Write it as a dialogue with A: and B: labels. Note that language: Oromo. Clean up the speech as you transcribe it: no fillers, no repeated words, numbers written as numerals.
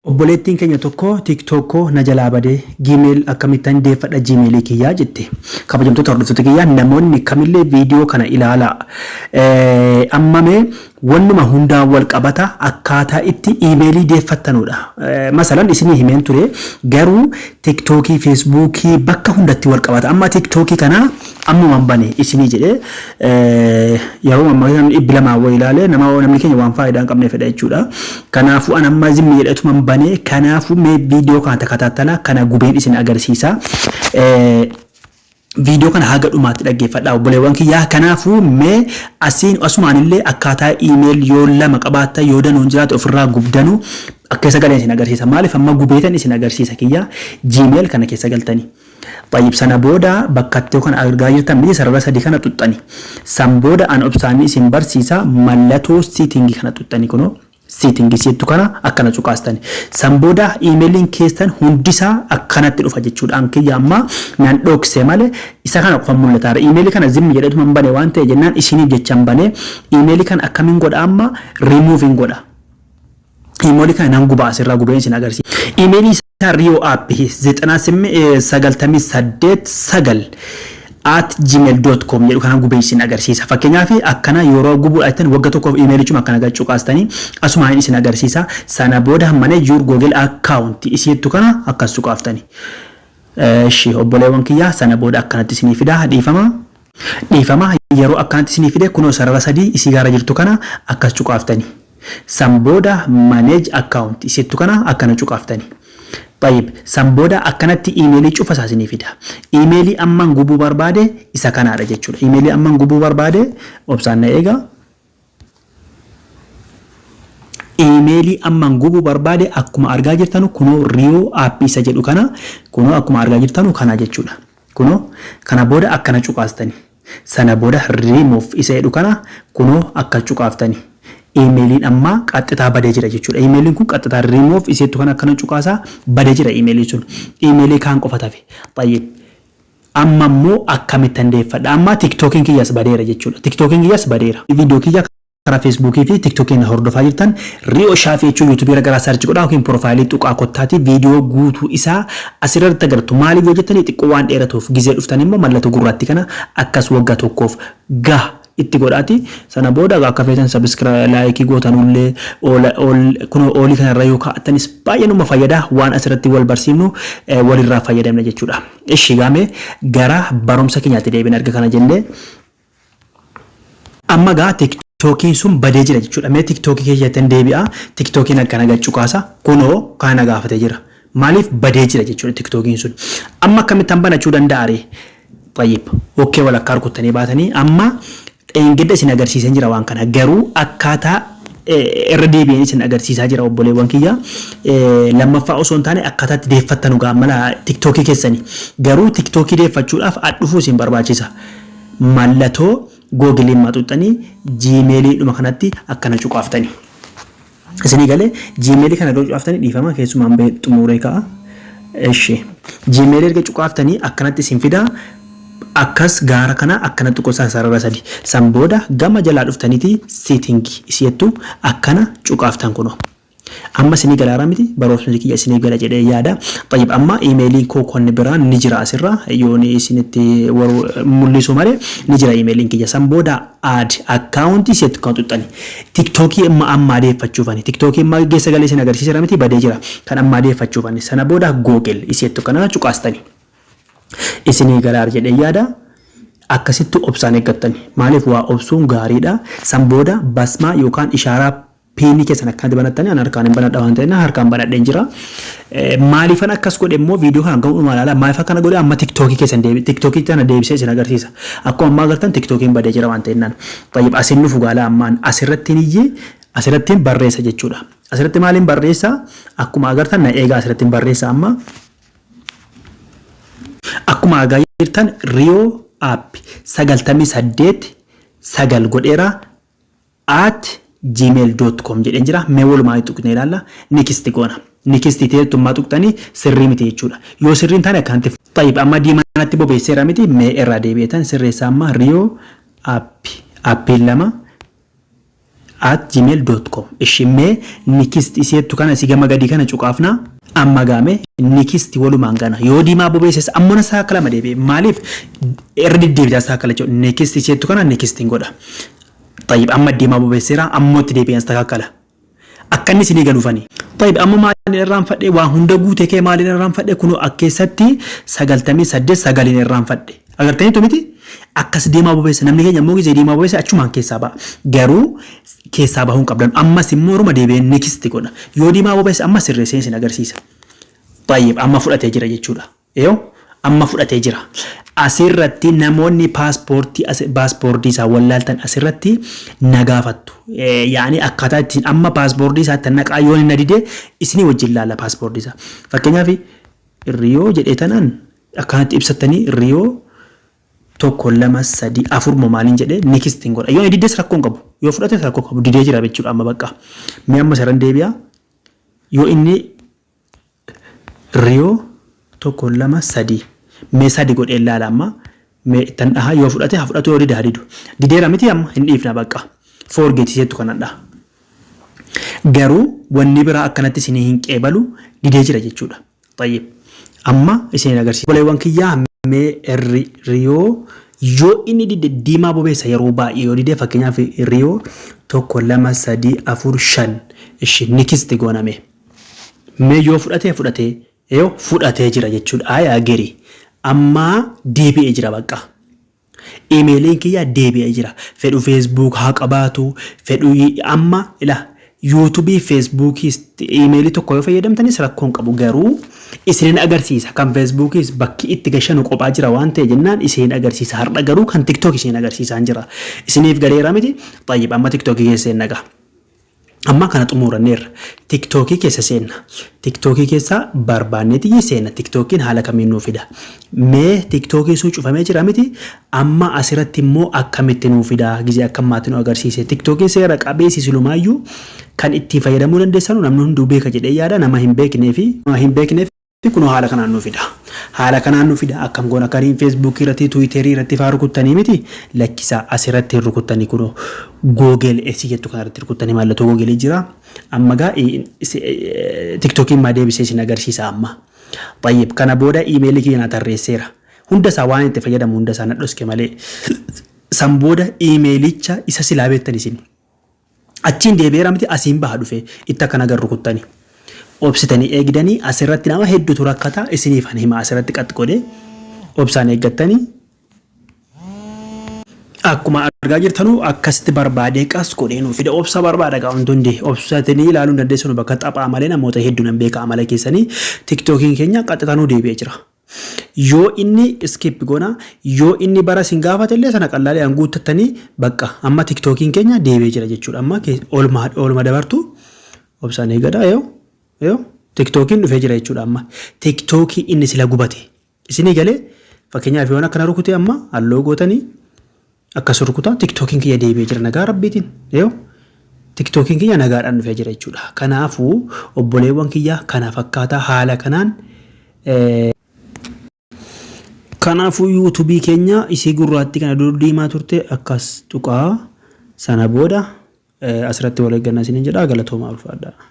A: Obboleettiin keenya tokko TikTok na jalaa badee Gmail akkamittan deeffadha Gmail kiyyaa jette. Kabajamtoota hordoftoota kiyyaa namoonni kamillee viidiyoo kana ilaalaa. Ammamee wannuma hundaan wal qabata akkaataa itti emailii deeffattanudha. Masalan isinii himeen ture garuu TikTokii, Facebookii bakka hundatti wal qabata. Amma TikTokii kana ammumaan bane isinii jedhee yeroo ammaa kana dhibbi lamaa wayii ilaalee namni keenya waan faayidaa hin qabne fedha jechuudha. Kanaafuu an amma zimmi jedhetuman bane kanaafuu mee viidiyoo kana takataatala kana gubeen isin agarsiisa. Video kana haga dhumaatti dhaggeeffadhaa obboleewwan kiyyaa. Kanaafuu mee asumaanillee akkaataa email yoo lama qabaattan yoo danuun jiraatu ofirraa gubdanu akka isa galeen isin agarsiisa. Maaliif amma gubeetan isin agarsiisa kiyyaa Gmail kana keessa galtanii. Baay'ee sana booda bakkatti kan argaa jirtan biyya sarara sadii kana tuxxani. San booda an obsaanii isin barsiisa mallattoo setting kana tuxxani kunoo. Setting isiitu kana akkana cuqaastani. San booda emailiin keessan hundisaa akkanatti dhufa jechuudha. Ankiyya amma nan dhokse malee isa kana qofa mul'ata. Emailii kana zimmi jedhetu man bane waan ta'e jennaan isiniif jechaan bane emailii kana akkamiin godha amma removing godha. Emailii kana nan gubaa asirraa gubeen isin agarsiisa. Emailii isaa Rio app 9889 @gmail.com jedhu kana gubee isin agarsiisa. Fakkeenyaaf akkana yeroo gubuudhaan wagga tokkoof emailichuma akkana gachuuqaastanii asumaan isin agarsiisa. Sana booda manage your Google account isiitu kana akkas cuqaaftanii. Obboleewwan kiyyaa sana booda akkanatti isinii fida dhiifama yeroo akkanatti isinii fide kunoo sarara sadii isii gaara jirtu kana akkas cuqaaftanii. San booda manage account isiitu kana akkana cuqaaftanii. Baay'ee san booda akkanatti emailii cufa isaanii fida. Emailii amman gubuu barbaade isa kanaadha jechuudha. Emailii amman gubuu barbaade obsaan na eega. Emailii amman gubuu barbaade akkuma argaa jirtanu kunoo Rio app isa jedhu kana kunoo akkuma argaa jirtanu kana jechuudha. Kunoo kana booda akkana cuqaastani. Sana booda remove isa jedhu kana kunoo akka cuqaaftani. Emailiin amma qaxxitaa badee jira jechuudha. Emailiin kun qaxxitaa remove isiitu kana akkana cuqaasaa badee jira emailii sun. Emailii kaan qofa tafe. Baay'ee. Amma immoo akkamittan deeffadha. Amma TikTokiin kiyyas badeera jechuudha. TikTokiin kiyyas badeera. Viidiyoo kiyya karaa Facebookii fi TikTokiin hordofaa jirtan Rio Shaafii jechuun YouTube irra garaa sarchi godhaa yookiin profaayilii tuqaa kottaati viidiyoo guutuu isaa asirratti agartu. Maaliif yoo jettanii xiqqoo waan dheeratuuf gizee dhuftan immoo mallattoo gurraatti kana akkas waggaa tokkoof gah itti godhaati. Sana booda akka feetan subscribe like gootanullee kunoo olii kanarra yoo kaa'attanis baay'ee nama fayyada waan asirratti wal barsiifnu walirraa fayyadamna jechuudha. Ishi gaame gara barumsa keenyaatti deebina erga kana jennee amma gaa TikTokiin sun badee jira jechuudha. Mee TikTokii keessatti deebi'a. TikTokiin akkana gachuuqaasa kunoo kana gaafatee jira. Maaliif badee jira jechuudha TikTokiin sun. Amma akkamittan banachuu danda'are? Baay'ee okay walakkaa rukuttanii baatanii amma engedda isin agarsiisan jira waan kana garuu akkaataa irra deebi'een isin agarsiisaa jira obboleewwan kiyya. Lammaffaa osoo hin taane akkaataatti deeffattanu gaamala TikTokii keessanii garuu TikTokii deeffachuudhaaf adhufuu isin barbaachisa. Mallattoo Google maxxanxanii Gmailii dhuma kanatti akkana cuqaaftanii. Isinii galee Gmailii kana cuqaaftanii dhiifama keessumaan bee xumuree ka'a. Gmailii erga cuqaaftanii akkanatti isin fidaa. Akkas gaara kana akkana tuqosaa sarara sadii. San booda gama jalaa dhuftaniiti setting isiitu akkana cuqaaftan kunoo. Amma isinii galaara miti baroofni kiyya isinii gala jedhee yaada. Baay'ee amma emailiin koo kan biraan ni jira asirra yoon isinitti mul'isu malee ni jira emailiin kiyya. San booda add account isiitu kan tuxxani. TikTokii amma adeeffachuufani. TikTokii amma geessa galee isin agarsiisa miti badee jira. Kan amma adeeffachuufani. Sana booda Google isiitu kana cuqaastani. Isinii galaar jedhee yaada akkasitti obsaan eeggattani. Maaliif waa obsuun gaariidha. San booda basmaa yookaan ishaaraa piinii keessan akkanatti banattanii an harkaan hin banadha waan ta'eef harkaan banadheen jira. Maaliifan akkas godhe immoo viidiyoo kana gahuudhuma ilaala. Maaliif akkana godhe amma TikTokii keessan TikTokii kana deebisee isin agarsiisa. Akkuma ammaa agartan TikTokiin badee jira waan ta'eef baay'ee asin nuuf gaala ammaan asirrattiin barreessa jechuudha. Asirratti maaliin barreessa akkuma agartan na eegaa asirrattiin barreessa amma. Akkuma argaa jirtan Rio app 98 godheera @gmail.com jedheen jira. Mee walumaa tuqnee ilaalla. Next goona. Next teetummaa tuqtanii sirrii miti jechuudha. Yoo sirrii hin taane akkanatti tayyib amma diimaanatti bobeesseera miti mee irraa deebi'etan sirreessa amma Rio app lama @gmail.com. ishimee nikist iseettu kana si gama gadi kana cuqaafna amma game nikist walumaan gana yoo diimaa bobeesses ammona saakala madeebe maaliif erdi deebi'aa saakala jechuudha nikist iseettu kana nikistiin godha. طيب أما ديما ببسيرة أما تدبي أستكاكلا أكني سني قالوفاني طيب أما ما نرام فدي وهندا قوتي كي ما نرام فدي كنو أكيستي سجلتمي سدس سجلين نرام فدي أقدر تاني توميتي أكس ديما ببسير نمني كي نموجي زي ديما ببسير أشومان كيسابا جرو كيسابا هم قبلن أما سمورو ما دبي نكستي كنا يو ديما ببسير أما سرسين سنجرسيس طيب أما فولا تجرا يجورا إيو أما فولا تجرا asirratti namoonni paaspoortii isaa wallaaltan asirratti nagaafattu yaani akkaataa ittiin amma paaspoortii isaa tan naqaa yoo hin didee isinii wajjin laala paaspoortii isaa fakkeenyaaf riyoo jedhee tanaan akkanatti ibsattanii riyoo 1 2 3 4 maaliin jedhee nikistiin godha yoo didees rakkoon qabu yoo fudhates rakkoo qabu didee jira jechuudha amma bakka mee amma saran deebi'a yoo inni riyoo 1 2 3 meesa di godhe laala amma me tan dhaha yoo fudhate ha fudhatu yoo didu dideera miti amma hin dhiifna bakka forget iseettu kanadha garuu wanni biraa akkanatti isinii hin qeebalu didee jira jechuudha tayyib amma isin agarsiisa boleewwan kiyyaa me riyoo yoo inni dide diimaa bobeessa yeroo baay'ee yoo didee fakkeenyaaf riyoo 1 2 3 4 5 ishi nikisti gooname me yoo fudhate yoo fudhatee jira jechuudha aayaa gerii amma deebi'ee jira bakka emailiin kiyya deebi'ee jira fedhu facebook haa qabaatu fedhu amma ila youtube facebook emailii tokko yoo fayyadamtanis rakkoon qabu garuu isin agarsiisa kan facebook bakki itti gashanu qophaa jira waan ta'e jennaan isin agarsiisa har'a garuu kan tiktok isin agarsiisaan jira isiniif galeera miti tayyib amma tiktok keessee naga amma kana xumuranneerra tiktokii keessa seenna tiktokii keessa barbaanneeti seenna tiktokiin haala kamiin nuu fida mee tiktokii suu cufamee jira miti amma asirratti immoo akkamitti nuu fida gizee akkamaatti nu agarsiise tiktokii seera qabeessi silumaayyuu kan itti fayyadamuu dandeessanu namni hunduu beeka jedhee yaada nama hin beekneef kuno haala kanaan nu fida akkam goona kariin facebook irratti twitter irratti faa rukuttanii miti lakkisa asirratti rukuttanii kuno google esi jettu kanarratti rukuttanii mallattoo google jira amma gaa tiktokiin maa deebisee isin agarsiisa amma tayyib kana booda emailii kiyya na tarreesseera hunda isaa waan itti fayyadamu hunda isaa na dhoske malee san booda emailicha isa silaa beektan isin achiin deebi'eera miti asiin baha dhufe itti akkana gar rukuttanii obsitanii eegdanii asirratti nama hedduutu rakkata isiniif hima asirratti qaxxi godhee obsaan eeggattanii akkuma argaa jirtanu akkasitti barbaadee qas godhee nuuf fida obsa barbaada gaa'ontundi obsatanii ilaaluu dandeessanu bakka xaphaa malee namoota hedduun beeka amala keessanii tiktokiin keenya qaxxitanuu deebi'ee jira yoo inni skip goona yoo inni bara sin gaafatellee sana qallaalee hanguuttattanii bakka amma tiktokiin keenya deebi'ee jira jechuudha amma oolma dabartu obsaan eeggadaa yoo tiktokiin dhufee jira jechuudha amma tiktokii inni sila gubate isinii galee fakkeenyaaf yoo akkana rukute amma halluu gootanii akkas rukutaa tiktokiin kiyya deebi'ee jira nagaa rabbiitiin yoo tiktokiin kiyya nagaadhaan dhufee jira jechuudha kanaafuu obboleewwan kiyya kana fakkaataa haala kanaan kanaafuu yuutuubii keenya isii gurraatti kana dur diimaa turte akkas tuqaa sana booda asirratti wal eeggannaa isiniin jedhaa galatoomaa ulfaadhaa.